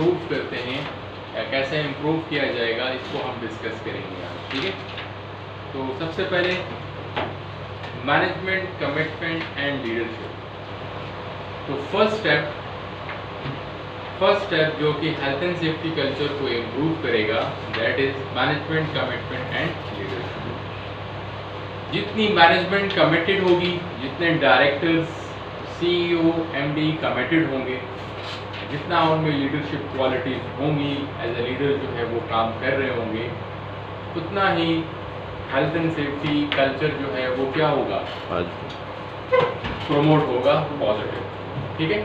Improve करते हैं या कैसे इम्प्रूव किया जाएगा, इसको हम डिस्कस करेंगे आज, ठीक है। तो सबसे पहले मैनेजमेंट, कमिटमेंट एंड लीडरशिप। तो फर्स्ट स्टेप जो कि हेल्थ एंड सेफ्टी कल्चर को इम्प्रूव करेगा, that is management, commitment and leadership. जितनी मैनेजमेंट कमिटेड होगी, जितने डायरेक्टर्स, CEO, MD कमिटेड होंगे, जितना उनमें लीडरशिप क्वालिटीज होंगी, एज ए लीडर जो है वो काम कर रहे होंगे, उतना ही हेल्थ एंड सेफ्टी कल्चर जो है वो क्या होगा, प्रमोट होगा, पॉजिटिव, ठीक है।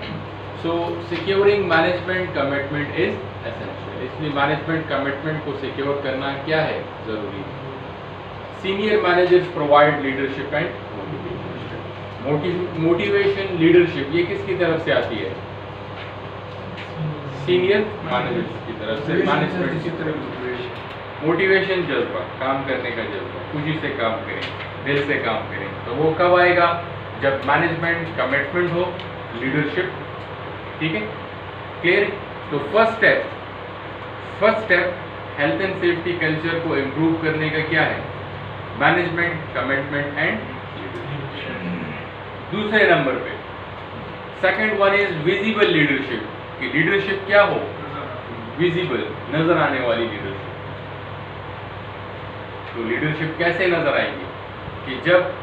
So securing management commitment is essential. इसलिए मैनेजमेंट कमिटमेंट को सिक्योर करना क्या है, जरूरी है। Senior managers provide leadership and motivation. Leadership ये किसकी तरफ से आती है, सीनियर मैनेजर्स की तरफ से, मैनेजमेंट की तरफ से। मोटिवेशन जज्बा, काम करने का जज्बा, खुशी से काम करें, दिल से काम करें, तो वो कब आएगा, जब मैनेजमेंट कमिटमेंट हो, लीडरशिप, ठीक है, क्लियर। तो first step health and safety culture को इम्प्रूव करने का क्या है, मैनेजमेंट, कमिटमेंट एंड लीडरशिप। दूसरे नंबर पे second one is visible leadership, कि लीडरशिप क्या हो, विजिबल, नजर आने वाली लीडरशिप। तो लीडरशिप कैसे नजर आएगी, कि जब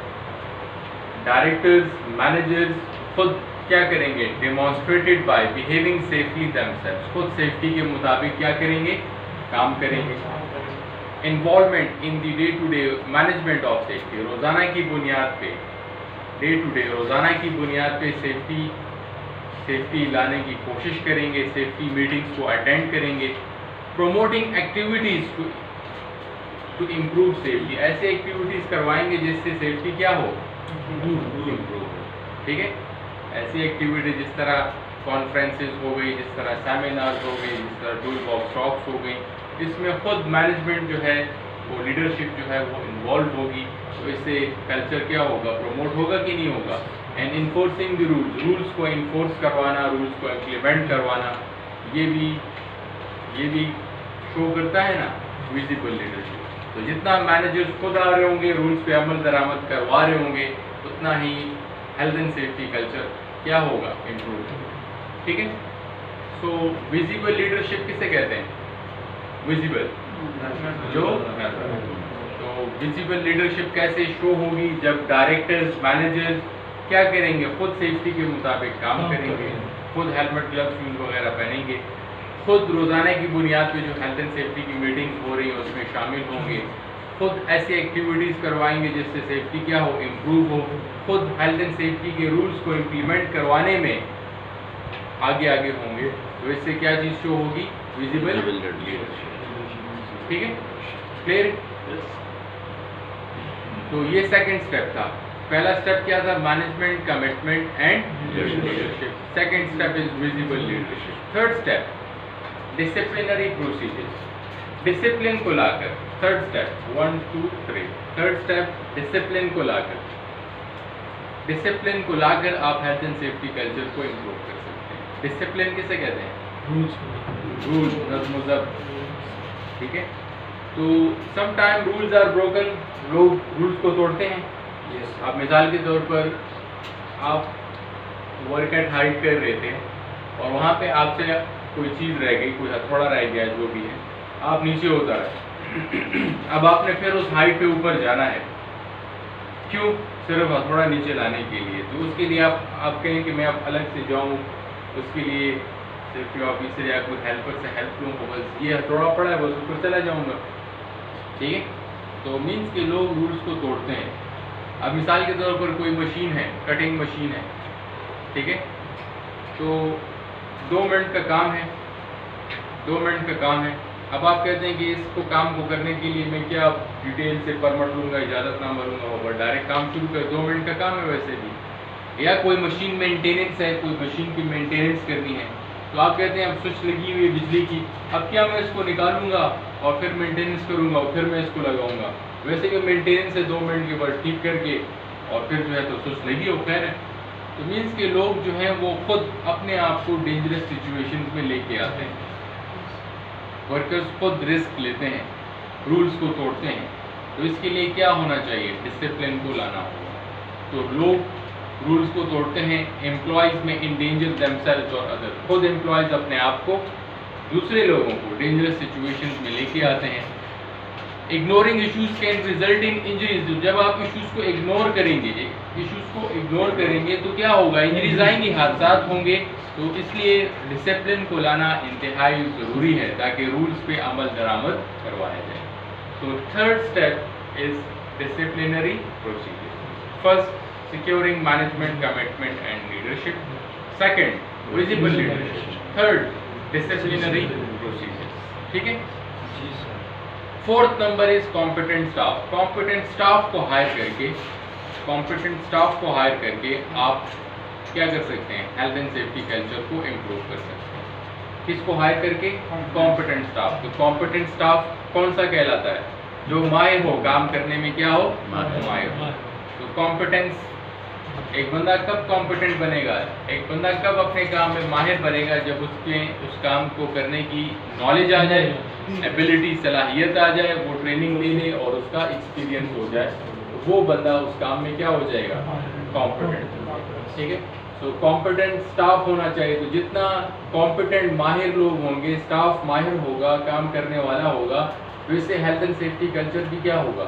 डायरेक्टर्स, मैनेजर्स खुद क्या करेंगे, demonstrated by behaving safely themselves, खुद सेफ्टी के मुताबिक क्या करेंगे, काम करेंगे। Involvement in the day to day management of safety, रोजाना की बुनियाद पे, डे टू डे रोजाना की बुनियाद पे सेफ्टी लाने की कोशिश करेंगे, सेफ्टी मीटिंग्स को अटेंड करेंगे। Promoting activities to improve safety, ऐसे एक्टिविटीज करवाएंगे जिससे सेफ्टी क्या हो, इम्प्रूव हो, ठीक है। ऐसी एक्टिविटी जिस तरह कॉन्फ्रेंसेस हो गई, जिस तरह सेमिनार्स हो गई, जिस तरह टूल बॉक्स टॉक्स हो गई, इसमें खुद मैनेजमेंट जो है वो, लीडरशिप जो है वो इन्वॉल्व होगी। तो इससे कल्चर क्या होगा, प्रमोट होगा कि नहीं होगा। एंड इन्फोर्सिंग द रूल्स को इन्फोर्स करवाना, रूल्स को इम्प्लीमेंट करवाना, ये भी शो करता है ना विजिबल लीडरशिप। तो जितना मैनेजर्स खुद आ रहे होंगे, रूल्स पे अमल दरामद करवा रहे होंगे, उतना ही हेल्थ एंड सेफ्टी कल्चर क्या होगा, इम्प्रूव होगा, ठीक है। सो विजिबल लीडरशिप किसे कहते हैं, विजिबल जो, तो विजिबल लीडरशिप कैसे शो होगी, जब डायरेक्टर्स, मैनेजर्स क्या करेंगे, खुद सेफ्टी के मुताबिक काम करेंगे, खुद हेलमेट, ग्लव्स, शूज वगैरह पहनेंगे, खुद रोजाना की बुनियाद पे जो हेल्थ एंड सेफ्टी की मीटिंग्स हो रही है उसमें शामिल होंगे, खुद ऐसी एक्टिविटीज करवाएंगे जिससे सेफ्टी क्या हो, इम्प्रूव हो, खुद हेल्थ एंड सेफ्टी के रूल्स को इम्प्लीमेंट करवाने में आगे होंगे। तो इससे क्या चीज शो होगी, विजिबल लीडरशिप, ठीक है, क्लियर। तो ये सेकंड स्टेप था। पहला स्टेप क्या था, management, commitment and leadership. Second step is visible leadership. Third step disciplinary procedures, discipline को लाकर, third step 1 2 3, third step discipline को लाकर आप हेल्थ एंड सेफ्टी कल्चर को इम्प्रूव कर सकते हैं। डिसिप्लिन किसे कहते हैं, रूल्स, नज़्म ज़ब्त, ठीक है। तो some time rules are broken, लोग रूल्स को तोड़ते हैं। आप मिसाल के तौर पर आप वर्क एट हाइट कर रहे थे और वहाँ पे आपसे कोई चीज़ रह गई, कोई हथौड़ा रह गया, जो भी है, आप नीचे उतर अब आपने फिर उस हाइट पे ऊपर जाना है, क्यों, सिर्फ हथौड़ा नीचे लाने के लिए। तो उसके लिए आप कहें कि मैं अब अलग से जाऊँ, उसके लिए सेफ्टी ऑफिसर या कोई हेल्पर से हेल्प लूँ, बस ये हथौड़ा पड़ा है, बस ऊपर चला जाऊँगा, ठीक है। तो मीन्स के लोग रूल्स को तोड़ते हैं। अब मिसाल के तौर पर कोई मशीन है, कटिंग मशीन है, ठीक है, तो 2 मिनट का काम है, 2 मिनट का काम है। अब आप कहते हैं कि इसको काम को करने के लिए मैं क्या डिटेल से परमिट लूँगा, इजाज़तनामा लूँगा, और डायरेक्ट काम शुरू कर, 2 मिनट का काम है वैसे भी। या कोई मशीन मेंटेनेंस है, कोई मशीन की मेंटेनेंस करनी है, तो आप कहते हैं अब स्विच लगी हुई है बिजली की, अब क्या मैं इसको निकालूंगा और फिर मेंटेनेंस करूँगा और फिर मैं इसको लगाऊंगा। वैसे कि मेंटेनेंस है 2 मिनट के बाद ठीक करके और फिर जो है तो स्विच लगी हो, खैर है। तो मीन्स के लोग जो हैं वो खुद अपने आप को डेंजरस सिचुएशन में लेके आते हैं। वर्कर्स खुद रिस्क लेते हैं, रूल्स को तोड़ते हैं, तो इसके लिए क्या होना चाहिए? डिसिप्लिन को लाना होगा। तो लोग रूल्स को तोड़ते हैं, एम्प्लॉयज़ में इंडेंजर देमसेल्व्स और अदर, खुद एम्प्लॉयज़ अपने आप को दूसरे लोगों को डेंजरस सिचुएशंस में लेके आते हैं। Ignoring issues can result in injuries, जब आप इश्यूज को इग्नोर करेंगे तो क्या होगा? इंजरीज आएंगी, हादसा होंगे। तो इसलिए डिसिप्लिन को लाना इंतहाई ज़रूरी है ताकि रूल्स पे अमल दरामद करवाया जाए। तो third step is disciplinary procedure. First, securing management commitment and leadership. Second, visible leadership. Third, disciplinary procedures. ठीक है? Fourth number is competent staff. Competent staff को हायर करके आप क्या कर सकते हैं? हेल्थ एंड सेफ्टी कल्चर को इम्प्रूव कर सकते हैं। किसको हायर करके? Competent staff. तो कॉम्पिटेंट स्टाफ कौन सा कहलाता है? जो माहिर हो, काम करने में क्या हो? माहिर हो। तो कॉम्पिटेंस, एक बंदा कब कॉम्पिटेंट बनेगा, एक बंदा कब अपने काम में माहिर बनेगा? जब उस काम को करने की नॉलेज आ जाए, एबिलिटी, सलाहियत आ जाए, वो ट्रेनिंग ले ले और उसका एक्सपीरियंस हो जाए, तो वो बंदा उस काम में क्या हो जाएगा? कॉम्पिटेंट। ठीक है? तो कॉम्पिटेंट स्टाफ होना चाहिए। तो जितना कॉम्पिटेंट माहिर लोग होंगे, स्टाफ माहिर होगा, काम करने वाला होगा, तो इससे हेल्थ एंड सेफ्टी कल्चर भी क्या होगा?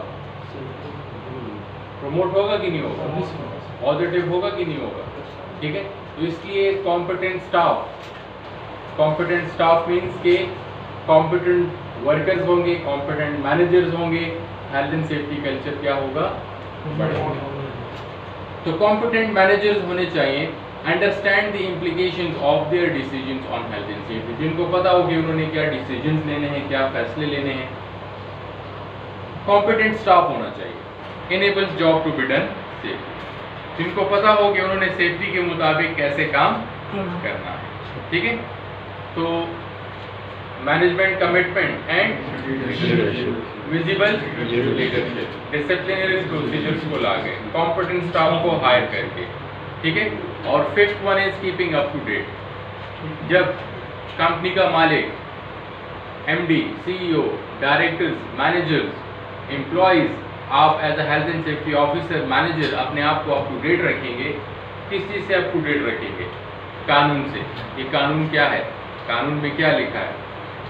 प्रमोट होगा कि नहीं होगा? पॉजिटिव होगा कि नहीं होगा? ठीक है? तो इसलिए कॉम्पिटेंट स्टाफ मीन्स के कॉम्पिटेंट वर्कर्स होंगे, कॉम्पिटेंट मैनेजर्स होंगे, हेल्थ एंड सेफ्टी कल्चर क्या होगा? बढ़ेगा। तो कॉम्पिटेंट मैनेजर्स होने चाहिए, understand the implications of their decisions on health and safety, जिनको पता हो कि उन्होंने क्या डिसीजंस लेने हैं, क्या फैसले लेने हैं। कॉम्पिटेंट स्टाफ होना चाहिए, enables job to be done safely, जिनको पता हो कि उन्होंने सेफ्टी के मुताबिक कैसे काम करना है। ठीक है? तो management commitment and visible leadership, disciplinary procedures को ला गए, कॉम्पिटेंट स्टाफ को हायर करके। ठीक है? और fifth one is keeping up to date. जब कंपनी का मालिक, MD, CEO, directors, managers, employees, आप as a health and safety officer, manager अपने आप को अप टू डेट रखेंगे। किस चीज़ से अप टू डेट रखेंगे? कानून से। ये कानून क्या है? कानून में क्या लिखा है?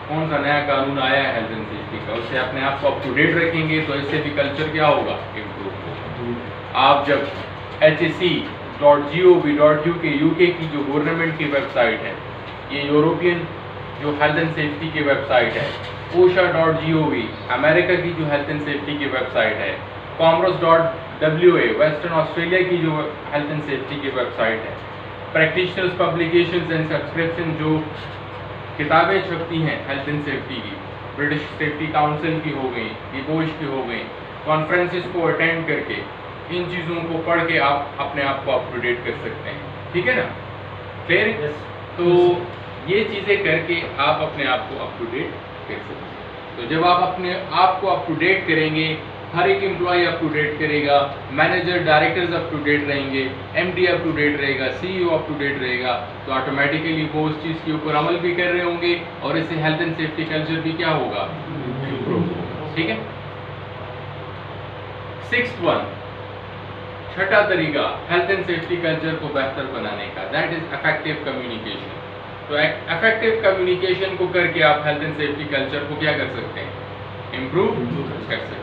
कौन सा नया कानून आया है हेल्थ एंड सेफ्टी का? उससे अपने आप को अप टू डेट रखेंगे तो इससे भी कल्चर क्या होगा? इम्प्रूव होगा। आप जब HSE.gov.uk, यूके की जो गवर्नमेंट की वेबसाइट है, ये यूरोपियन जो हेल्थ एंड सेफ्टी की वेबसाइट है, OSHA.gov, अमेरिका की जो हेल्थ एंड सेफ्टी की वेबसाइट है, Commerce.wa, वेस्टर्न ऑस्ट्रेलिया की जो हेल्थ एंड सेफ्टी की वेबसाइट है, प्रैक्टिशनर्स पब्लिकेशंस एंड सब्सक्रिप्शन, जो किताबें छपती हैं हेल्थ एंड सेफ्टी की, ब्रिटिश सेफ्टी काउंसिल की हो गई, इबोश की हो गई, कॉन्फ्रेंसेस को अटेंड करके इन चीज़ों को पढ़ के आप अपने आप को अप टू डेट कर सकते हैं। ठीक है ना? फिर तो ये चीज़ें करके आप अपने आप को अप टू डेट कर सकते हैं। तो जब आप अपने आप को अप टू डेट करेंगे, हर एक एम्प्लॉय अप टू डेट करेगा, manager, directors up to date रहेंगे, एमडी अप टू डेट रहेगा, सीईओ अप टू डेट रहेगा, तो ऑटोमेटिकली वो उस चीज़ के ऊपर अमल भी कर रहे होंगे और इससे हेल्थ एंड सेफ्टी कल्चर भी क्या होगा? इम्प्रूव होगा। ठीक है? सिक्स्थ वन, छठा तरीका हेल्थ एंड सेफ्टी कल्चर को बेहतर बनाने का, दैट इज इफेक्टिव कम्युनिकेशन। तो इफेक्टिव कम्युनिकेशन को करके आप हेल्थ एंड सेफ्टी कल्चर को क्या कर सकते हैं? इम्प्रूव कर सकते हैं।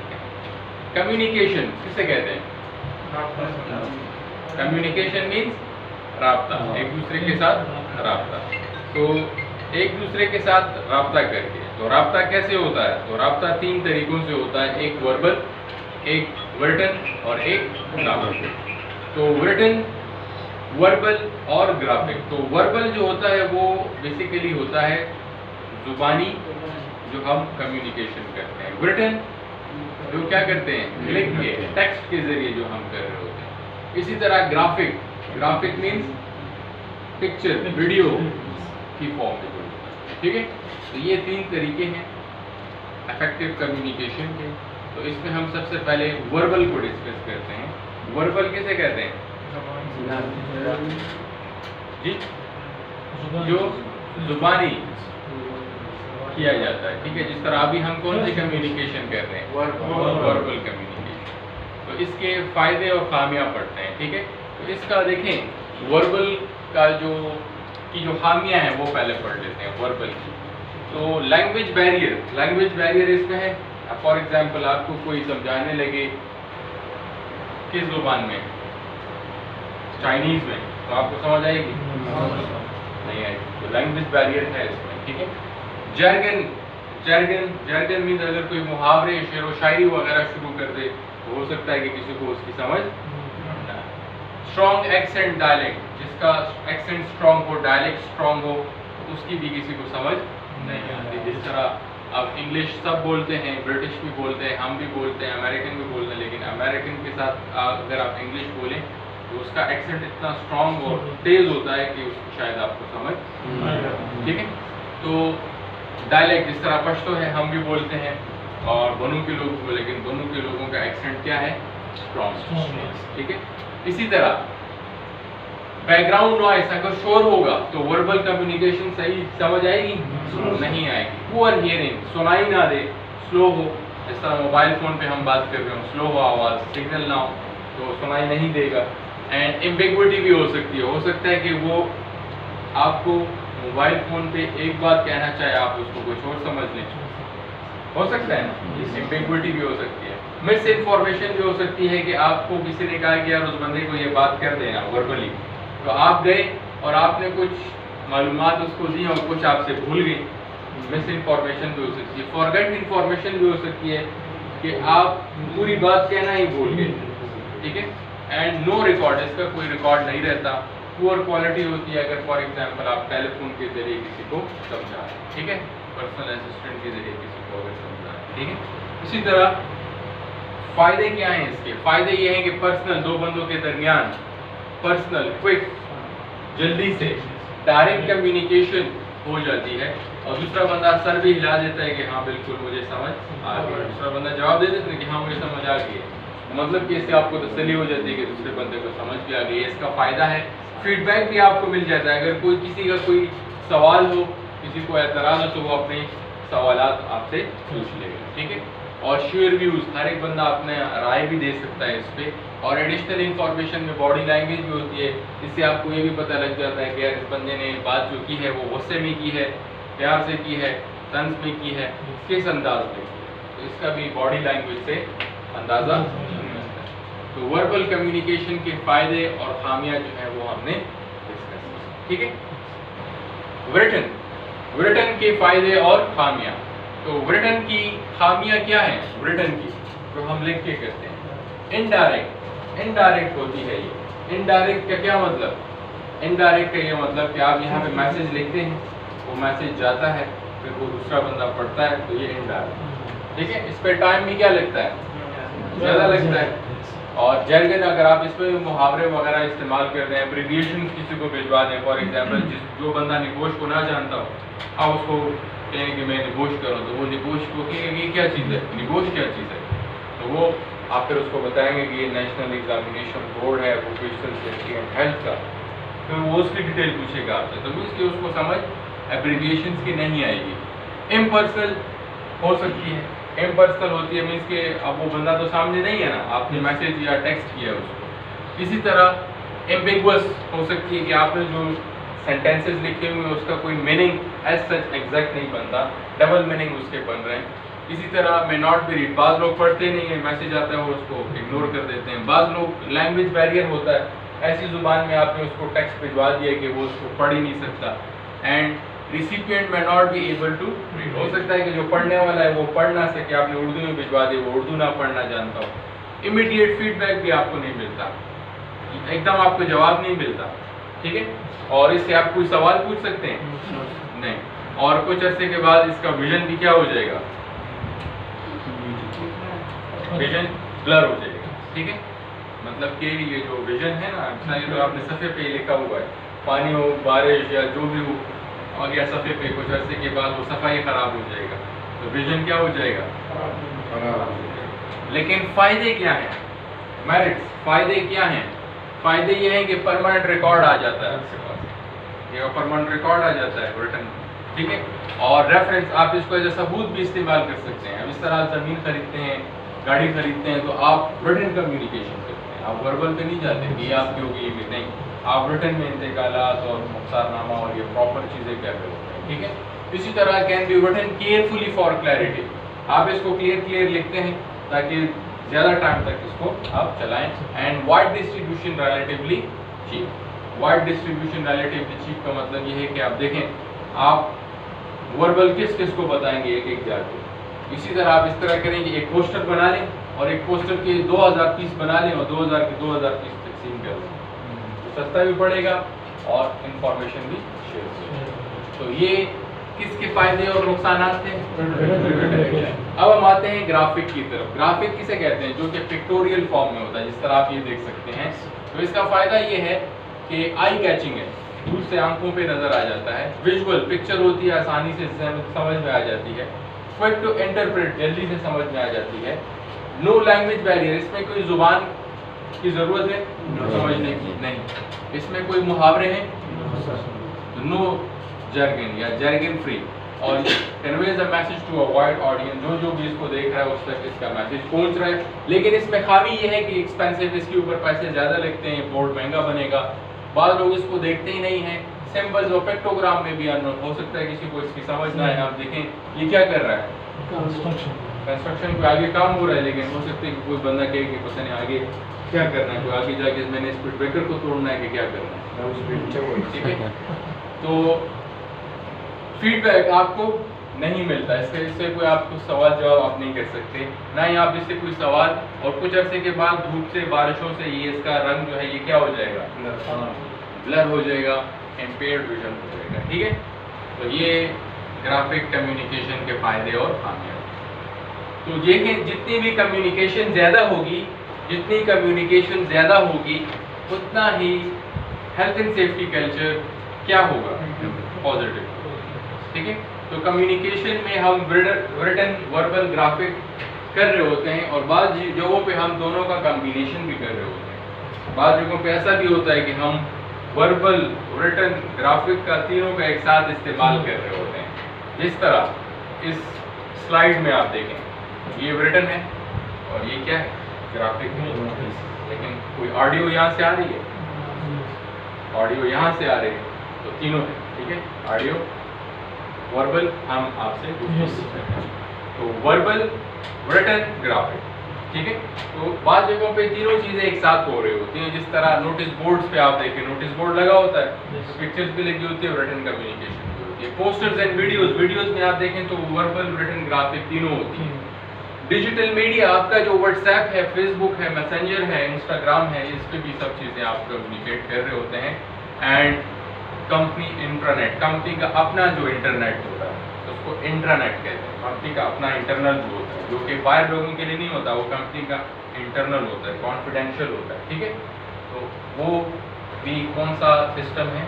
कम्युनिकेशन किसे कहते हैं? कम्युनिकेशन मीन्स राब्ता, एक दूसरे के साथ राब्ता। तो एक दूसरे के साथ राब्ता करके, तो राब्ता कैसे होता है? तो राब्ता तीन तरीकों से होता है, एक वर्बल, एक रिटन और एक ग्राफिक। तो रिटन, वर्बल और ग्राफिक। तो वर्बल जो होता है वो बेसिकली होता है जुबानी, जो हम कम्युनिकेशन करते हैं। रिटन जो क्या करते हैं? लिख के, टेक्स्ट के जरिए जो हम कर रहे होते हैं। इसी तरह graphic, graphic means picture, video की फॉर्म में जो होता है। ठीक है? तो ये तीन तरीके हैं इफेक्टिव कम्युनिकेशन के। तो इसमें हम सबसे पहले वर्बल को डिस्कस करते हैं। वर्बल किसे कहते हैं? जी, जो जुबानी किया जाता है, ठीक है। जिस तरह अभी हम कौन सी कम्युनिकेशन कर रहे हैं, वर्बल कम्युनिकेशन। तो इसके फ़ायदे और खामियां पढ़ते हैं, ठीक है। तो इसका देखें वर्बल का जो खामियां हैं वो पहले पढ़ लेते हैं वर्बल की। तो लैंग्वेज बैरियर इसमें है। फॉर एग्जांपल आपको कोई समझाने लगे किस ज़ुबान में, चाइनीज़ में, तो आपको समझ आएगी? नहीं आएगी। तो लैंग्वेज बैरियर है इसमें, ठीक है। जर्गन मीन्स अगर कोई मुहावरे, शेर व शायरी वगैरह शुरू कर दे तो हो सकता है कि किसी को उसकी समझ ना आए। स्ट्रॉन्ग एक्सेंट डायलेक्ट, जिसका एक्सेंट स्ट्रॉन्ग हो, डायलेक्ट स्ट्रॉन्ग हो, तो उसकी भी किसी को समझ नहीं आती। जिस तरह अब इंग्लिश सब बोलते हैं, ब्रिटिश भी बोलते हैं, हम भी बोलते हैं, अमेरिकन भी बोलते हैं, लेकिन अमेरिकन के साथ अगर आप इंग्लिश बोलें तो उसका एक्सेंट इतना स्ट्रॉन्ग और तेज़ होता है कि उसको शायद आपको समझ, ठीक है। तो डायलेक्ट जिस तरह पश्तो है हम भी बोलते हैं और बनू के लोग, लेकिन बनू के लोगों का एक्सेंट क्या है, स्ट्रॉन्ग, ठीक है। इसी तरह बैकग्राउंड नॉइस, अगर शोर होगा तो वर्बल कम्युनिकेशन सही समझ आएगी? नहीं आएगी। पुअर हियरिंग, सुनाई ना दे, स्लो हो, इस तरह मोबाइल फ़ोन पे हम बात कर रहे हो, स्लो हो आवाज़, सिग्नल ना हो तो सुनाई नहीं देगा। एंड एम्बिग्विटी भी हो सकती है, हो सकता है कि वो आपको मोबाइल फ़ोन पे एक बात कहना चाहे, आप उसको कुछ और समझ लें, हो सकता है ना। एम्बिग्विटी भी हो सकती है। मिस इन्फॉर्मेशन भी हो सकती है कि आपको किसी ने कहा कि यार उस बंदे को ये बात कर देना वर्बली, तो आप गए और आपने कुछ मालूमात उसको दी और कुछ आपसे भूल गई। मिस इन्फॉर्मेशन भी हो सकती है। फॉरगेट इन्फॉर्मेशन भी हो सकती है कि आप पूरी बात कहना ही भूल गए, ठीक है। एंड नो रिकॉर्ड, इसका कोई रिकॉर्ड नहीं रहता। पुअर क्वालिटी होती है अगर फॉर एग्जांपल आप टेलीफोन के जरिए किसी को समझा रहे हैं, ठीक है, पर्सनल असिस्टेंट के जरिए किसी को अगर समझा रहे हैं, ठीक है। इसी तरह फ़ायदे क्या हैं इसके? फ़ायदे ये हैं कि पर्सनल, दो बंदों के दरमियान पर्सनल, क्विक, जल्दी से डायरेक्ट कम्युनिकेशन हो जाती है और दूसरा बंदा सर भी हिला देता है कि हाँ बिल्कुल मुझे समझ आ गया, दूसरा बंदा जवाब दे देता है कि हाँ मुझे समझ आ गई है। मतलब कि इससे आपको तसल्ली हो जाती है कि दूसरे बंदे को समझ भी आ गई है। इसका फ़ायदा है फीडबैक भी आपको मिल जाता है। अगर कोई किसी का कोई सवाल हो, किसी को एतराज़ हो तो वो अपने सवालात आपसे पूछ लेगा, ठीक है। और शेयर व्यूज़, हर एक बंदा अपने राय भी दे सकता है इस पर। और एडिशनल इन्फॉर्मेशन में बॉडी लैंग्वेज भी होती है, इससे आपको ये भी पता लग जाता है कि यार इस बंदे ने बात जो की है वो गुस्से में की है, प्यार से की है, तंज में की है, किस अंदाज में की है, तो इसका भी बॉडी लैंग्वेज से अंदाज़ा मिलता है। तो वर्बल कम्युनिकेशन के फ़ायदे और खामियां जो है वो हमने डिस्कस की, ठीक है। रिटन के फ़ायदे और खामियां। तो रिटन की खामियां क्या है? रिटन की जो हम लिख के करते हैं, इनडायरेक्ट होती है ये। इनडायरेक्ट का क्या मतलब? इनडायरेक्ट का ये मतलब कि आप यहाँ पे मैसेज लिखते हैं, वो मैसेज जाता है, फिर वो दूसरा बंदा पढ़ता है, तो ये इनडायरेक्ट, ठीक है। इस पर टाइम भी क्या लगता है? ज़्यादा लगता है। और जर्गन, अगर आप इसमें मुहावरे वगैरह इस्तेमाल कर रहे हैं, एब्रिविएशन किसी को भिजवा दें, फॉर एग्जांपल जो बंदा निगोश को ना जानता हो, आप उसको कहें कि मैं निगोश करूँ, तो वो निगोश को कहेंगे ये क्या चीज़ है, निगोश क्या चीज़ है, तो वो आप फिर उसको बताएंगे कि ये नेशनल एग्जामिनेशन बोर्ड है वोकेशनल सेफ्टी एंड हेल्थ का, फिर वो उसकी डिटेल पूछेगा आपसे, तो उसकी उसको समझ एब्रिविएशन की नहीं आएगी। इम्पर्सनल हो सकती है, इम्पर्सनल होती है मीन्स कि अब वो बंदा तो सामने नहीं है ना, आपने मैसेज या टेक्स्ट किया उसको। इसी तरह एम्बिगुअस हो सकती है कि आपने जो सेंटेंसेस लिखे हुए हैं उसका कोई मीनिंग एज सच एग्जैक्ट नहीं बनता, डबल मीनिंग उसके बन रहे हैं। इसी तरह मे नॉट बी रीड, बाज़ लोग पढ़ते नहीं है, मैसेज आता है वो उसको इग्नोर कर देते हैं। बाज़ लोग लैंग्वेज बैरियर होता है, ऐसी ज़ुबान में आपने उसको टेक्स्ट भिजवा दिया कि वो उसको पढ़ ही नहीं सकता। And recipient may not be able to read, हो सकता है कि जो पढ़ने वाला है वो पढ़ ना सके, आपने उर्दू में भिजवा दिया, वो उर्दू ना पढ़ना जानता हो। इमीडिएट फीडबैक भी आपको नहीं मिलता, एकदम आपको जवाब नहीं मिलता, ठीक है। और इससे आप कोई सवाल पूछ सकते हैं नहीं, और कुछ अर्से के बाद इसका विजन भी क्या हो जाएगा, विजन ब्लर हो जाएगा, ठीक है। मतलब कि ये जो विजन है ना, ये तो आपने सफ़े पे लिखा हुआ है, पानी हो, बारिश या जो भी हो, आ गया सफ़े पे, कुछ अर्से के बाद वो सफाई ख़राब हो जाएगा, तो विजन क्या हो जाएगा, खराब हो जाएगा। लेकिन फ़ायदे क्या हैं, मेरिट्स, फ़ायदे क्या हैं? फ़ायदे ये हैं कि परमानेंट रिकॉर्ड आ जाता है आपके पास, ये परमानेंट रिकॉर्ड आ जाता है रिटर्न, ठीक है। और रेफरेंस आप इसको एज सबूत भी इस्तेमाल कर सकते हैं। अब इस तरह आप ज़मीन खरीदते हैं, गाड़ी खरीदते हैं, तो आप रिटन कम्युनिकेशन करते हैं, आप वर्बल पे नहीं जाते कि ये आपकी होगी ये भी नहीं, आप रिटन में इंतकालात और मुख्तारनामा और ये प्रॉपर चीज़ें कर रहे होते हैं, ठीक है। इसी तरह can be written carefully for clarity, आप इसको क्लियर लिखते हैं ताकि ज़्यादा टाइम तक इसको आप चलाएं। And wide distribution relatively cheap, wide distribution relatively cheap का मतलब ये है कि आप देखें, आप वर्बल किस को बताएंगे एक एक जाके। इसी तरह आप इस तरह करेंगे, एक पोस्टर बना लें और एक पोस्टर के 2000 पीस बना लें और 2000 के 2000 पीस तकसीम कर लें, तो सस्ता भी पड़ेगा और इंफॉर्मेशन भी शेयर होगी। तो ये किसके फायदे और नुकसान थे। अब हम आते हैं ग्राफिक की तरफ। ग्राफिक किसे कहते हैं, जो कि पिक्टोरियल फॉर्म में होता है, जिस तरह आप ये देख सकते हैं। तो इसका फायदा ये है कि आई कैचिंग है, दूर से आंखों पे नजर आ जाता है, विजुअल पिक्चर होती है, आसानी से समझ में आ जाती है, क्विक टू इंटरप्रेट, जल्दी से समझ में आ जाती है। नो लैंग्वेज बैरियर, इसमें कोई जुबान की जरूरत है समझने की नहीं, इसमें कोई मुहावरे हैं, नो जर्गन या जर्गन फ्री, और conveys a message to a wide audience, जो भी इसको देख रहा है उस तक इसका मैसेज पहुंच रहा है। लेकिन इसमें खामी ये है कि एक्सपेंसिव, इसके ऊपर पैसे ज़्यादा लगते हैं, बोर्ड महंगा बनेगा, बाद लोग इसको देखते ही नहीं हैं। सिंबल्स और पिक्टोग्राम में भी अननोन हो सकता है, किसी को इसकी समझ ना आए। आप देखें ये क्या कर रहा है, कंस्ट्रक्शन पे आगे काम हो रहा है, लेकिन हो सकता है कि कोई बंदा कहे कि पता नहीं आगे क्या करना है, कोई आगे जाके मैंने स्पीड ब्रेकर को तोड़ना है कि क्या करना है, ठीक है। तो फीडबैक आपको नहीं मिलता, इससे कोई आपको सवाल जवाब आप नहीं कर सकते, ना ही आप इससे कोई सवाल, और कुछ अरसे के बाद धूप से, बारिशों से ये इसका रंग जो है ये क्या हो जाएगा, ब्लर हो जाएगा, इम्पेयर्ड विजन हो जाएगा, ठीक है। तो ये ग्राफिक कम्युनिकेशन के फायदे और खामियां। तो देखें, जितनी भी कम्युनिकेशन ज़्यादा होगी, जितनी कम्युनिकेशन ज़्यादा होगी, उतना ही हेल्थ एंड सेफ्टी कल्चर क्या होगा, पॉजिटिव, ठीक है। तो कम्युनिकेशन में हम रिटन, वर्बल, ग्राफिक कर रहे होते हैं, और बाद जगहों पे हम दोनों का कम्बिनेशन भी कर रहे होते हैं। बाद जगहों पे ऐसा भी होता है कि हम वर्बल, रिटन, ग्राफिक का तीनों का एक साथ इस्तेमाल कर रहे होते हैं। जिस तरह इस स्लाइड में आप देखें, ये रिटन है और ये क्या है, ग्राफिक है, लेकिन कोई ऑडियो यहाँ से आ रही है, ऑडियो यहाँ से आ रही है, तो तीनों है, ठीक है। ऑडियो, वर्बल, हम आपसे पूछते हैं, तो वर्बल, रिटन, ग्राफिक, ठीक है। तो बाद जगहों पे तीनों चीज़ें एक साथ हो रही होती हैं। जिस तरह नोटिस बोर्ड्स पे आप देखें, नोटिस बोर्ड लगा होता है, तो पिक्चर्स भी लगी होती है, रिटन कम्युनिकेशन भी होती है। पोस्टर्स एंड वीडियोस में आप देखें तो वर्बल, रिटन, ग्राफिक तीनों होती हैं। डिजिटल मीडिया, आपका जो व्हाट्सएप है, फेसबुक है, मैसेंजर है, इंस्टाग्राम है, इस पर भी सब चीज़ें आप कम्युनिकेट कर रहे होते हैं। एंड कंपनी इंट्रानेट, कंपनी का अपना जो इंटरनेट होता है उसको इंट्रानेट कहते हैं। कंपनी का अपना इंटरनल जो होता है, जो कि बाहर लोगों के लिए नहीं होता, वो कंपनी का इंटरनल होता है, कॉन्फिडेंशियल होता है, ठीक है। तो वो भी कौन सा सिस्टम है,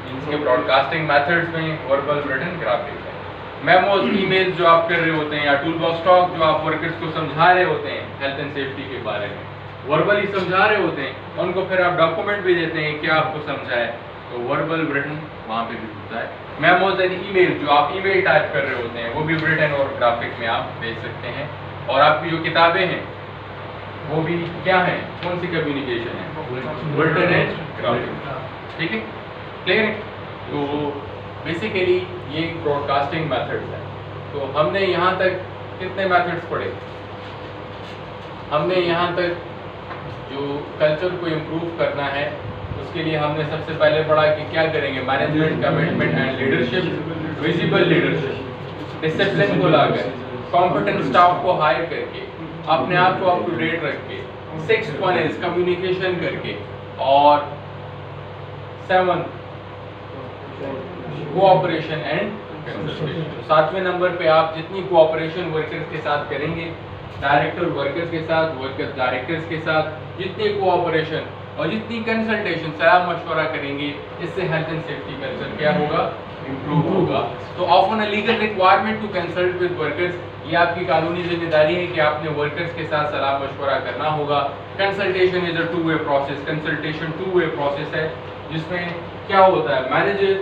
इनके ब्रॉडकास्टिंग मेथड्स में वर्बल, रिटन, ग्राफिक है। मेमोज, ईमेल्स जो आप कर रहे होते हैं, या टूल बॉक्स टॉक जो आप वर्कर्स को समझा रहे होते हैं हेल्थ एंड सेफ्टी के बारे में, वर्बली समझा रहे होते हैं, उनको फिर आप डॉक्यूमेंट भी देते हैं क्या आपको समझाए, तो वर्बल, रिटन वहाँ पे भी होता है। मेमोज एंड ईमेल, जो आप ईमेल टाइप कर रहे होते हैं, वो भी रिटन और ग्राफिक में आप भेज सकते हैं। और आपकी जो किताबें हैं वो भी क्या है, कौन सी कम्युनिकेशन है, रिटन एंड ग्राफिक, ठीक है, क्लियर है। तो बेसिकली ये ब्रॉडकास्टिंग मेथड्स है। तो हमने यहाँ तक कितने मेथड्स पढ़े, हमने यहाँ तक जो कल्चर को इम्प्रूव करना है उसके लिए हमने सबसे पहले पढ़ा कि क्या करेंगे, management, commitment and leadership, visible leadership, discipline को लाकर, कॉम्पिटेंट स्टाफ को हायर करके, अपने आप को अप टू डेट रख के, 6th वन इज कम्युनिकेशन करके, और 7th कोऑपरेशन एंड कंसल्टेशन। 7वें नंबर पे आप जितनी कोऑपरेशन वर्कर्स के साथ करेंगे, डायरेक्टर वर्कर्स के साथ, वर्कर्स डायरेक्टर्स के साथ, जितनी कोऑपरेशन और जितनी कंसल्टेशन, सलाह मशवरा करेंगे, इससे हेल्थ एंड सेफ्टी कल्चर क्या होगा, इम्प्रूव होगा। तो often a legal requirement to consult with workers, ये आपकी कानूनी जिम्मेदारी है कि आपने वर्कर्स के साथ सलाह मशवरा करना होगा। Consultation is a two way process, consultation two way process है, जिसमें क्या होता है, मैनेजर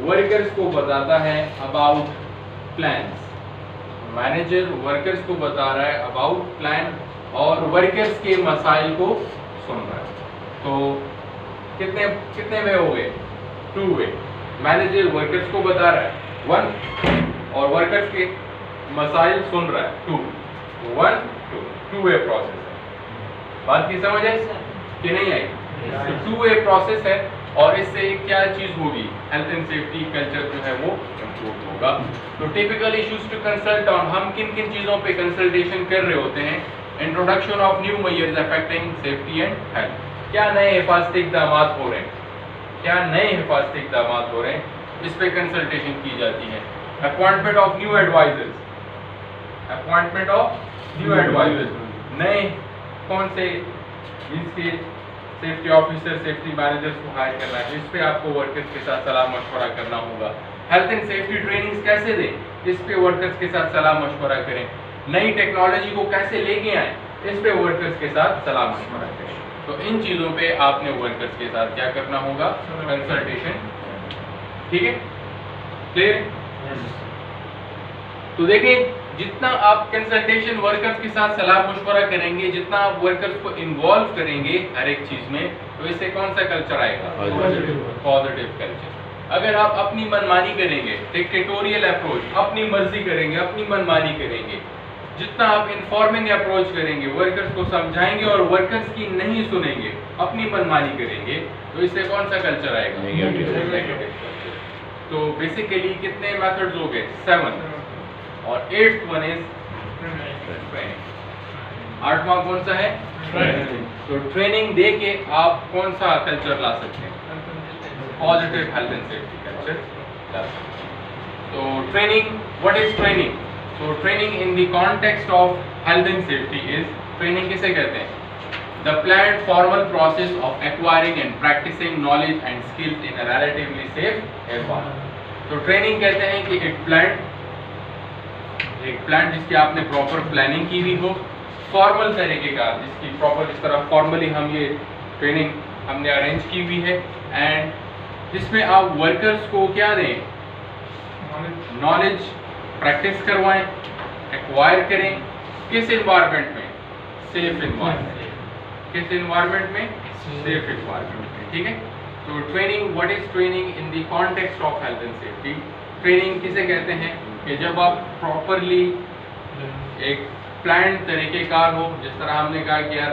वर्कर्स को बताता है अबाउट प्लान्स। मैनेजर वर्कर्स को बता रहा है अबाउट प्लान और वर्कर्स के मसाइल को सुन रहा है। तो कितने वे हो गए? 2 वे। मैनेजर वर्कर्स को बता रहा है 1 और वर्कर्स के मसाइल सुन रहा है 2। 2 वे प्रोसेस है। बात की समझ आई कि नहीं आई? तो 2 वे प्रोसेस है और इससे क्या चीज होगी? हेल्थ एंड सेफ्टी कल्चर जो है वो इम्प्रूव होगा। तो typical issues to consult on, हम किन किन चीजों पे कंसल्टेशन कर रहे होते हैं? Introduction of new measures affecting safety and health. क्या नए हिफाजती इक़दामात हो रहे हैं? क्या नए हिफाजती इक़दामात हो रहे हैं? इस पे कंसल्टेशन की जाती है। Appointment of new advisors, appointment of new advisors, नए कौन से जिसके सेफ्टी ऑफिसर, सेफ्टी मैनेजर्स को हायर करना है, इस पे आपको वर्कर्स के साथ सलाह मशवरा करना होगा। हेल्थ एंड सेफ्टी ट्रेनिंग्स कैसे दें, इस पे वर्कर्स के साथ सलाह मशवरा करें। नई टेक्नोलॉजी को कैसे लेके आएं, इस पे वर्कर्स के साथ सलाह मशवरा करें। तो इन चीज़ों पे आपने वर्कर्स के साथ क्या करना होगा? कंसल्टेशन। ठीक है, क्लियर? तो देखिए, जितना आप कंसल्टेशन वर्कर्स के साथ सलाह मशवरा करेंगे, जितना आप वर्कर्स को इन्वॉल्व करेंगे हर एक चीज में, तो इससे कौन सा कल्चर आएगा? Positive culture. अगर आप अपनी मनमानी करेंगे, डिक्टेटोरियल अप्रोच, अपनी मर्जी करेंगे, अपनी मनमानी करेंगे, जितना आप इन्फॉर्मिंग अप्रोच करेंगे, वर्कर्स को समझाएंगे और वर्कर्स की नहीं सुनेंगे, अपनी मनमानी करेंगे, तो इससे कौन सा कल्चर आएगा? Negative culture. तो बेसिकली कितने मेथड्स हो गए? 7 और 8th वन इज ट्रेनिंग। 8वां कौन सा है? ट्रेनिंग। तो ट्रेनिंग दे के आप कौन सा कल्चर ला सकते हैं? Positive health and safety culture ला सकते हैं। तो training, what is training? So training in the context of health and safety is, training किसे कहते हैं? The planned formal process of acquiring and practicing knowledge and skills in a relatively safe environment. तो training कहते हैं कि एक plan जिसकी आपने प्रॉपर प्लानिंग की हुई हो, फॉर्मल तरीके का, जिसकी प्रॉपर इस तरह फॉर्मली हम ये ट्रेनिंग हमने अरेंज की हुई है, एंड जिसमें आप वर्कर्स को क्या दें? नॉलेज प्रैक्टिस करवाएं, एक्वायर करें। किस एनवायरनमेंट में? Safe environment. किस एनवायरनमेंट में? सेफ एनवायरनमेंट में। ठीक है। तो training, what is training in the context of health and safety? Training किसे कहते हैं? कि जब आप प्रॉपरली एक प्लान तरीक़ेकार हो, जिस तरह हमने कहा कि यार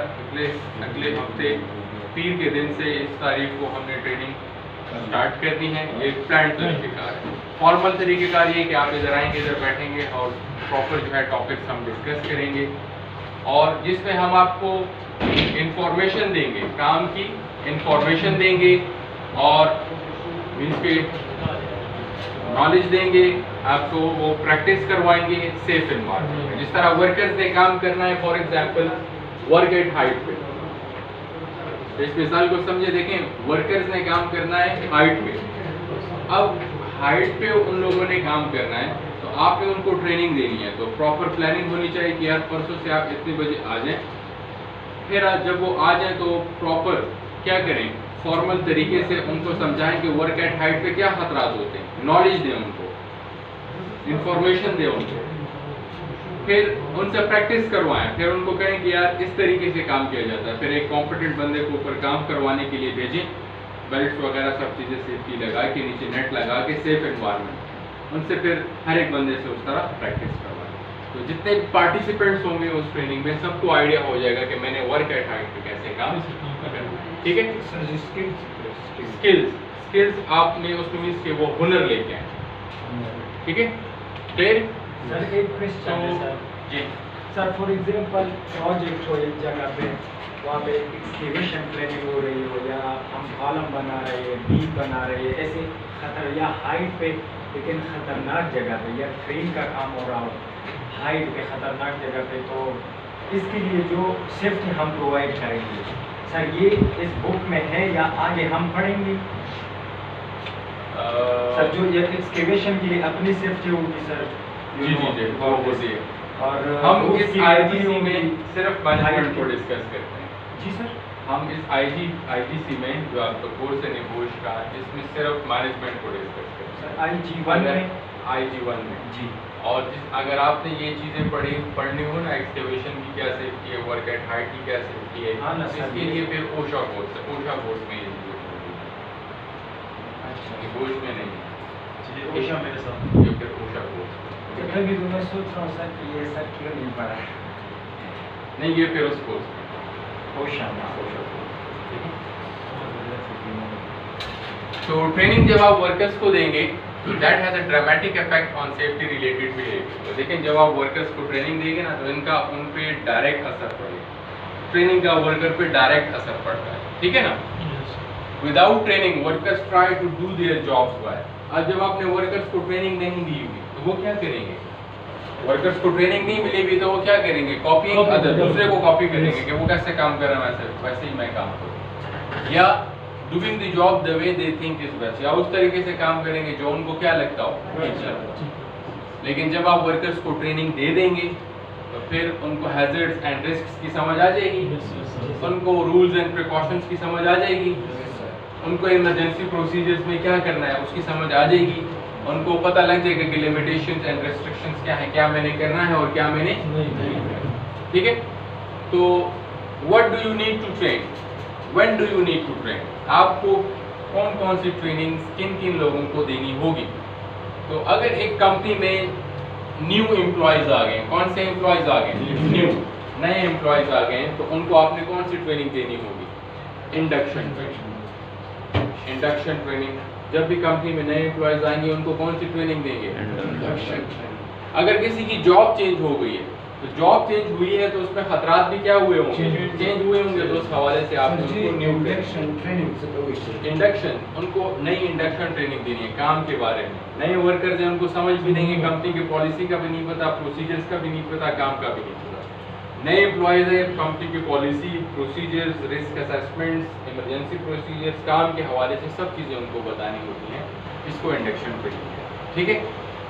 अगले हफ्ते पीर के दिन से इस तारीख को हमने ट्रेनिंग स्टार्ट करनी है, ये प्लान तरीक़ेकार है। फॉर्मल तरीक़ेकार ये कि आप इधर आएंगे, इधर बैठेंगे और प्रॉपर जो है टॉपिक्स हम डिस्कस करेंगे, और जिसमें हम आपको इंफॉर्मेशन देंगे, काम की इंफॉर्मेशन देंगे और मीन्स के नॉलेज देंगे आपको, वो प्रैक्टिस करवाएंगे सेफ एनवायरनमेंट में। जिस तरह वर्कर्स ने काम करना है, for example work at height पे, इस मिसाल को समझे। देखें, वर्कर्स ने काम करना है हाइट पे। अब हाइट पे उन लोगों ने काम करना है, तो आपने उनको ट्रेनिंग देनी है, तो प्रॉपर प्लानिंग होनी चाहिए कि यार परसों से आप इतने बजे आ जाएं। फिर जब वो आ जाएं तो प्रॉपर क्या करें? फॉर्मल तरीके से उनको समझाएं कि वर्क एट हाइट पे क्या खतरात होते हैं, नॉलेज दें उनको, इंफॉर्मेशन दें उनको, फिर उनसे प्रैक्टिस करवाएं, फिर उनको कहें कि यार इस तरीके से काम किया जाता है। फिर एक कॉम्पिटेंट बंदे को ऊपर काम करवाने के लिए भेजें, बेल्ट वगैरह सब चीज़ें सेफ्टी लगा के, नीचे नेट लगा के, सेफ एनवायरनमेंट, उनसे फिर हर एक बंदे से उस तरह प्रैक्टिस करवाएं। तो जितने पार्टिसिपेंट्स होंगे उस ट्रेनिंग में, सबको आइडिया हो जाएगा कि मैंने वर्क एट हाइट पे कैसे काम करना है। ठीक है। स्किल्स आपने उसमें मीन्स के वो हुनर लेके आए। ठीक है, क्लियर? सर एक क्वेश्चन है sir ji sir, for example project हो एक जगह पे, वहाँ पे एक्सकेवेशन प्लानिंग हो रही हो, या हम कॉलम बना रहे हैं, बीम बना रहे हैं, ऐसे खतर या हाइट पे लेकिन ख़तरनाक जगह पे, या ट्रेन का काम हो रहा हो हाइट पे ख़तरनाक जगह पे, तो इसके लिए जो सेफ्टी हम प्रोवाइड करेंगे सर, ये इस बुक में है या आगे हम पढ़ेंगे? सर जो ये एक्सकेवेशन के लिए अपनी सेफ्टी होगी सर। जी वो होती है, और हम इस आईजीसी में सिर्फ मैनेजमेंट को डिस्कस करते हैं। जी सर, हम इस आईजीसी में जो आपका कोर्स है निपोश का, इसमें सिर्फ मैनेजमेंट को डिस्कस करते हैं। IG1 में IG1 में जी। और अगर आपने ये चीज़ें पढ़नी हो ना, एक्सकेवेशन की क्या सेफ्टी है, वर्क एट हाइट की क्या सेफ्टी है, हाँ ना, इसके लिए फिर ओशा कोर्स में ये चीज़ें होती हैं। अच्छा, कोर्स में नहीं, ओशा मेरे साथ ये फिर ओशा कोर्स तभी तो मैं सोच रहा हूँ सर कि ये सर क्यों नहीं पढ़ा नहीं, ये फिर उस कोर्स में ओशा में। ओशा कोर्स, ठीक है। तो ट्रेनिंग जब आप वर्कर्स को देंगे तो that has a dramatic effect on safety related behaviour. तो लेकिन जब आप वर्कर्स को ट्रेनिंग देंगे ना तो इनका उन पे डायरेक्ट असर पड़ेगा, ट्रेनिंग का वर्कर पे डायरेक्ट असर पड़ता है, ठीक है ना। Without training workers try to do their jobs by. आज जब आपने वर्कर्स को ट्रेनिंग नहीं दी होगी तो वो क्या करेंगे, वर्कर्स को ट्रेनिंग नहीं मिलेगी तो वो क्या करेंगे, कॉपीइंग अदर, दूसरे को कॉपी करेंगे कि वो कैसे काम कर रहा है वैसे ही मैं काम करूँ, या doing the job the way they think is best, या उस तरीके से काम करेंगे जो उनको क्या लगता हो अच्छा। लेकिन जब आप वर्कर्स को ट्रेनिंग दे देंगे तो फिर उनको हैजर्ड्स एंड रिस्क्स की समझ आ जाएगी, उनको रूल्स एंड प्रिकॉशंस की समझ आ जाएगी, उनको इमरजेंसी प्रोसीजर्स में क्या करना है उसकी समझ आ जाएगी, उनको पता लग जाएगा कि लिमिटेशंस एंड रेस्ट्रिक्शंस क्या है, क्या मैंने करना है और क्या मैंने नहीं करना, ठीक है। तो what do you need to train, when do you need to train, आपको कौन कौन सी ट्रेनिंग किन किन लोगों को देनी होगी। तो अगर एक कंपनी में न्यू एम्प्लॉयज आ गए, कौन से एम्प्लॉयज आ गए, न्यू नए एम्प्लॉयज आ गए, तो उनको आपने कौन सी ट्रेनिंग देनी होगी, इंडक्शन ट्रेनिंग। इंडक्शन ट्रेनिंग, जब भी कंपनी में नए एम्प्लॉयज आएंगे उनको कौन सी ट्रेनिंग देंगे, इंडक्शन। अगर किसी की जॉब चेंज हो गई है तो जॉब चेंज हुई है तो उसमें खतरात भी क्या हुए होंगे, चेंज हुए होंगे, तो उस हवाले से आपने उनको न्यू इंडक्शन, उनको नई इंडक्शन ट्रेनिंग देनी है काम के बारे में। नए वर्कर्स हैं उनको समझ भी नहीं है, कंपनी की पॉलिसी का भी नहीं पता, प्रोसीजर्स का भी नहीं पता, काम का भी नहीं पता। नए एम्प्लॉयज है, कंपनी की policy, procedures, risk assessments, emergency procedures, काम के हवाले से सब चीज़ें उनको बतानी होती हैं, इसको इंडक्शन ट्रेनिंग है, ठीक है।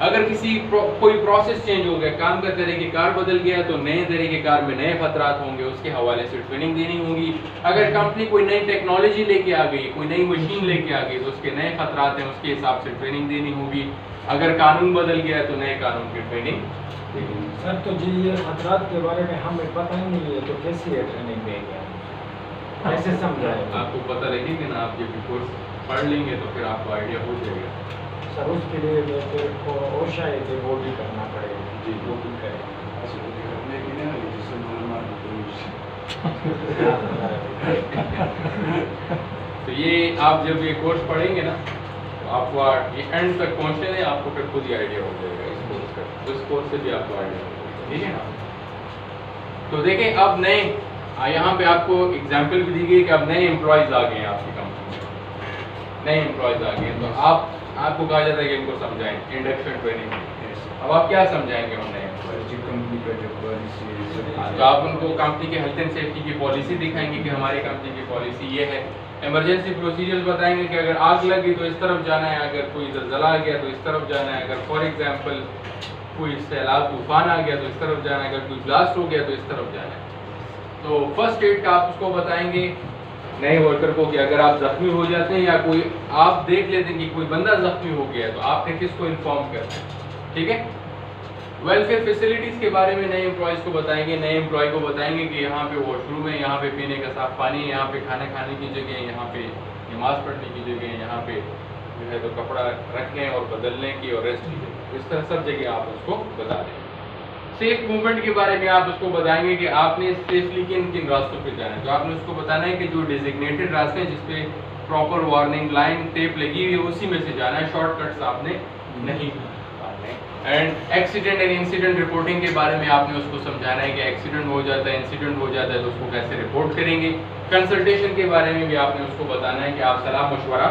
अगर किसी कोई प्रोसेस चेंज हो गया, काम का तरीक़ेकार बदल गया तो नए तरीक़ेकार में नए खतरात होंगे, उसके हवाले से ट्रेनिंग देनी होगी। अगर कंपनी कोई नई टेक्नोलॉजी लेके आ गई, कोई नई मशीन लेके आ गई तो उसके नए खतरात हैं, उसके हिसाब से ट्रेनिंग देनी होगी। अगर कानून बदल गया तो नए कानून की ट्रेनिंग देनी। सर तो जी ये खतरात के बारे में हमें पता ही नहीं है तो कैसी है ट्रेनिंग देंगे, कैसे समझाएं? आपको पता लगेगा ना, आप जब कोर्स पढ़ लेंगे तो फिर आपको आइडिया हो जाएगा। सर उसके लिए मैं फिर ओशा है कि वो भी करना पड़ेगा जी, वो भी करें। तो ये आप जब ये कोर्स पढ़ेंगे ना तो आपको ये एंड तक पहुंचने दें, आपको फिर खुद ही आइडिया हो जाएगा इस कोर्स का, तो इस कोर्स से भी आपको आइडिया हो जाएगा, ठीक है ना। तो देखें अब नए यहाँ पे आपको एग्जाम्पल भी दी गई कि अब नए एम्प्लॉयज आ गए हैं आपकी कंपनी में, नए एम्प्लॉयज आ गए हैं तो आपको कहा जाता है कि इनको समझाएं इंडक्शन ट्रेनिंग। अब आप क्या समझाएंगे उन नए एम्प्लॉयज, कंपनी का जो पॉलिसी, तो आप उनको कंपनी के हेल्थ एंड सेफ्टी की पॉलिसी दिखाएंगे कि हमारी कंपनी की पॉलिसी ये है। इमरजेंसी प्रोसीजर्स बताएंगे कि अगर आग लगी तो इस तरफ जाना है, अगर कोई ज़लज़ला आ गया तो इस तरफ जाना है, अगर फॉर एग्जांपल कोई सैलाब तूफान आ गया तो इस तरफ जाना है, अगर कोई ब्लास्ट हो गया तो इस तरफ जाना है। तो फर्स्ट एड का आप उसको बताएंगे नए वर्कर को कि अगर आप जख्मी हो जाते हैं या कोई आप देख लेते हैं कि कोई बंदा जख्मी हो गया तो आपने किसको इन्फॉर्म करना है, ठीक है। वेलफेयर फैसिलिटीज़ के बारे में नए एम्प्लॉयज़ को बताएंगे, नए एम्प्लॉय को बताएंगे कि यहाँ पे वॉशरूम है, यहाँ पे पीने का साफ पानी है, यहाँ पे खाना खाने की जगह है, यहाँ पे नमाज पढ़ने की जगह है, यहाँ पे जो है तो कपड़ा रखने और बदलने की और रेस्ट की जगह, इस तरह सब जगह आप उसको बता देंगे। सेफ मूवमेंट के बारे में आप उसको बताएंगे कि आपने सेफली किन किन रास्तों पे जाना है। तो आपने उसको बताना है कि जो डिजिग्नेटेड रास्ते हैं जिसपे प्रॉपर वार्निंग लाइन टेप लगी हुई है उसी में से जाना है, शॉर्टकट्स आपने नहीं डालने। And accident and incident reporting के बारे में आपने उसको समझाना है कि एक्सीडेंट हो जाता है, इंसिडेंट हो जाता है तो उसको कैसे रिपोर्ट करेंगे। कंसल्टेशन के बारे में भी आपने उसको बताना है कि आप सलाह मशवरा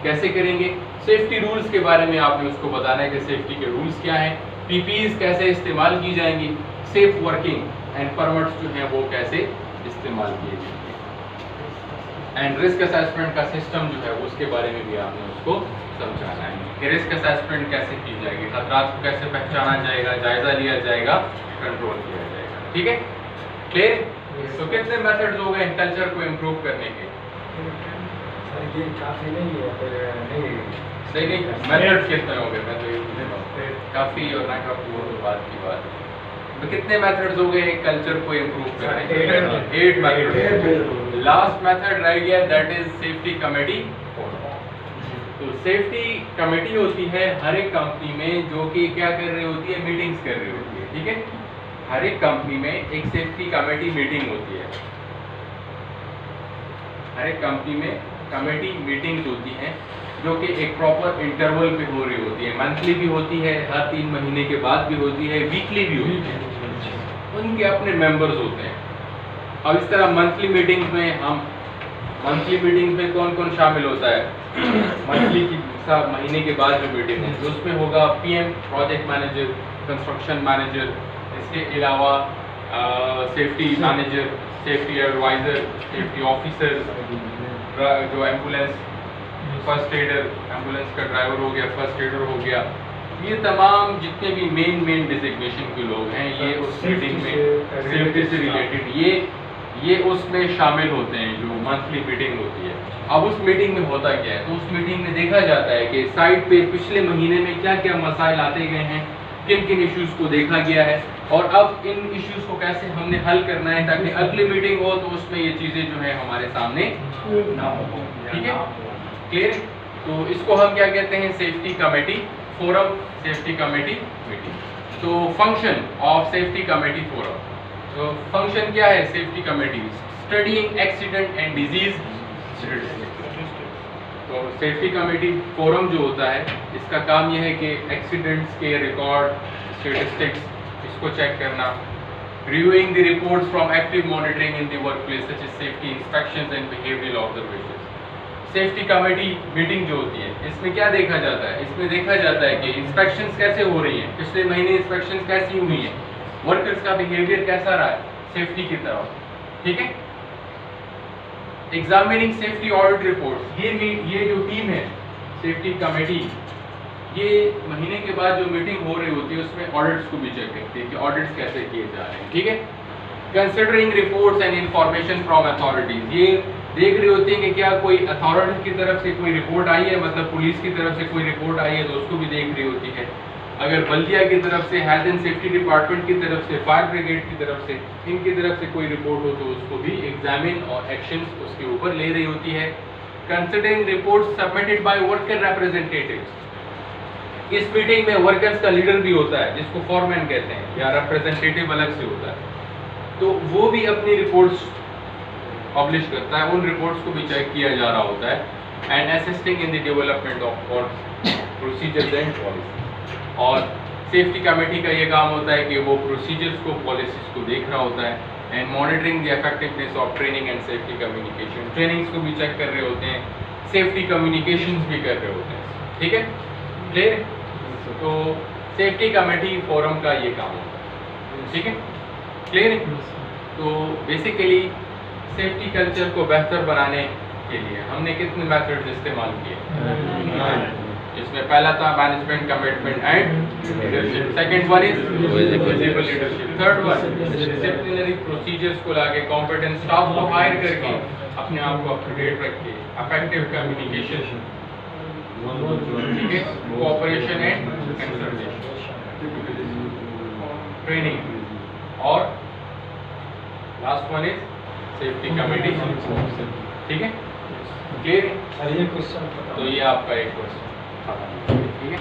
कैसे करेंगे। सेफ्टी रूल्स के बारे में आपने उसको बताना है कि सेफ्टी के रूल्स क्या हैं, पीपीईज कैसे इस्तेमाल की जाएंगी, सेफ वर्किंग एंड परमिट्स जो हैं वो कैसे इस्तेमाल किए जाएंगे, एंड रिस्क असेसमेंट का सिस्टम जो है उसके बारे में भी आपने उसको समझाना है कि रिस्क असेसमेंट कैसे की जाएगी, खतरात को कैसे पहचाना जाएगा, जायजा लिया जाएगा, कंट्रोल किया जाएगा, ठीक है। क्लियर? तो कितने मेथड्स हो गए कल्चर को इम्प्रूव करने के? सर ये काफ़ी नहीं है फिर नहीं मेथड कितने हो गए? मैं तो ये पूछ रहा हूँ काफ़ी और ना काफ़ी वो तो बात की बात है। तो कितने मेथड्स हो गए कल्चर को इम्प्रूव करने के? 8 मेथड। लास्ट मेथड रह गया, दैट इज सेफ्टी कमेटी। तो सेफ्टी कमेटी होती है हर एक कंपनी में, जो कि क्या कर रही होती है, मीटिंग्स कर रही होती है, ठीक है। हर एक कंपनी में एक सेफ्टी कमेटी मीटिंग होती है, हर एक कंपनी में कमेटी मीटिंग्स होती हैं, जो कि एक प्रॉपर इंटरवल पे हो रही होती है। मंथली भी होती है, हर 3 महीने के बाद भी होती है, वीकली भी होती है। उनके अपने मेंबर्स होते हैं। अब इस तरह मंथली मीटिंग्स में कौन कौन शामिल होता है? मंथली की महीने के बाद जो मीटिंग है, तो उसमें होगा PM, project manager, construction manager, इसके अलावा safety manager, safety advisor, safety officer, जो एम्बुलेंस फर्स्ट एडर, एम्बुलेंस का ड्राइवर हो गया, फर्स्ट एडर हो गया। ये तमाम जितने भी मेन डिजिग्नेशन के लोग हैं, ये उस मीटिंग में सेफ्टी से रिलेटेड ये उसमें शामिल होते हैं, जो मंथली मीटिंग होती है। अब उस मीटिंग में होता क्या है? तो उस मीटिंग में देखा जाता है कि साइट पे पिछले महीने में क्या क्या मसाइल आते गए हैं, किन किन इश्यूज को देखा गया है, और अब इन इश्यूज को कैसे हमने हल करना है, ताकि अगली मीटिंग हो तो उसमें ये चीज़ें जो है हमारे सामने ना हो। ठीक है, क्लियर? तो इसको हम क्या कहते हैं? Safety committee forum, safety committee meeting. तो function of safety committee forum, तो फंक्शन क्या है safety committee? Studying accident and disease statistics. तो सेफ्टी कमेटी फोरम जो होता है, इसका काम यह है कि एक्सीडेंट्स के रिकॉर्ड, स्टैटिस्टिक्स, इसको चेक करना, reviewing the reports from active monitoring in the workplace such as safety inspections and behavioural observations. Safety committee meeting जो होती है, इसमें क्या देखा जाता है? इसमें देखा जाता है कि इंस्पेक्शंस कैसे हो रही हैं, पिछले महीने इंस्पेक्शंस कैसी हुई हैं, वर्कर्स का बिहेवियर कैसा रहा है सेफ्टी की तरफ, ठीक है। एग्जामिनिंग सेफ्टी ऑडिट रिपोर्ट्स, ये जो टीम है सेफ्टी कमेटी, ये महीने के बाद जो मीटिंग हो रही होती है उसमें ऑडिट्स को भी चेक करती है कि ऑडिट्स कैसे किए जा रहे हैं, ठीक है। Considering reports and information from authorities, ये देख रही होती है कि क्या कोई अथॉरिटी की तरफ से कोई रिपोर्ट आई है, मतलब पुलिस की तरफ से कोई रिपोर्ट आई है तो उसको भी देख रही होती है। अगर बल्दिया की तरफ से, हेल्थ एंड सेफ्टी डिपार्टमेंट की तरफ से, फायर ब्रिगेड की तरफ से, इनकी तरफ से कोई रिपोर्ट हो तो उसको भी एग्जामिन और एक्शंस उसके ऊपर ले रही होती है। Considering reports submitted by worker representatives, इस मीटिंग में वर्कर्स का लीडर भी होता है, जिसको फॉरमैन कहते हैं, या रिप्रेजेंटेटिव अलग से होता है, तो वो भी अपनी रिपोर्ट्स पब्लिश करता है, उन रिपोर्ट्स को भी चेक किया जा रहा होता है। And assisting in the development of procedures and policy, और सेफ्टी कमेटी का ये काम होता है कि वो प्रोसीजर्स को, पॉलिसीज को देख रहा होता है। And monitoring the effectiveness of training and safety communication, trainings को भी चेक कर रहे होते हैं, सेफ्टी कम्युनिकेशंस भी कर रहे होते हैं, ठीक है, क्लियर? तो सेफ्टी कमेटी फोरम का ये काम होता है, ठीक है, क्लियर? तो बेसिकली सेफ्टी कल्चर को बेहतर बनाने के लिए हमने कितने मेथड्स इस्तेमाल किए? इसमें पहला था management commitment and leadership, second one is visible leadership, third one disciplinary procedures को लाके कॉम्पिटेंट स्टाफ को हायर करके अपने आप को अप टू डेट रख के, इफेक्टिव कम्युनिकेशन, ठीक है, कोऑपरेशन एंड कंसल्टेशन, ट्रेनिंग, और last one is safety committee, ठीक है, क्लियर? सर ये क्वेश्चन तो ये आपका एक क्वेश्चन, ठीक है।